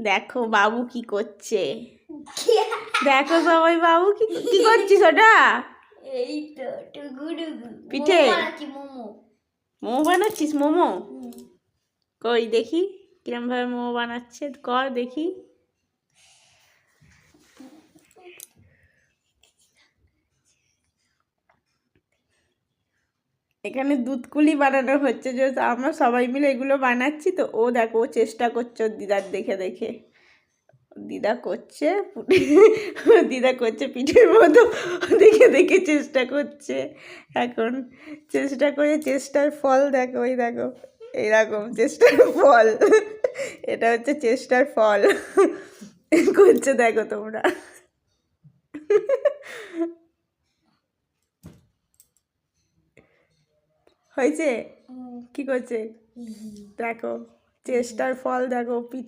দেখো বাবু কি করছে, দেখো সবাই বাবু কি কি করছিস ওটা? এই তো টুগুডুগু পিঠে মোমো মোমো বানাচ্ছিস? মোমো কই দেখি কিরম ভাবে মোমো বানাচ্ছে, কর দেখি। এখানে দুধকুলি বানানো হচ্ছে, যে আমরা সবাই মিলে এগুলো বানাচ্ছি, তো ও দেখো ও চেষ্টা করছে ওর দিদার দেখে দেখে। দিদা করছে দিদা করছে পিঠের মতো, দেখে দেখে চেষ্টা করছে। এখন চেষ্টা করে চেষ্টার ফল দেখো, ওই দেখো এইরকম চেষ্টার ফল, এটা হচ্ছে চেষ্টার ফল করছে দেখো তোমরা। হয়েছে? কি করছে দেখো, চেষ্টার ফল দেখো, পিঠে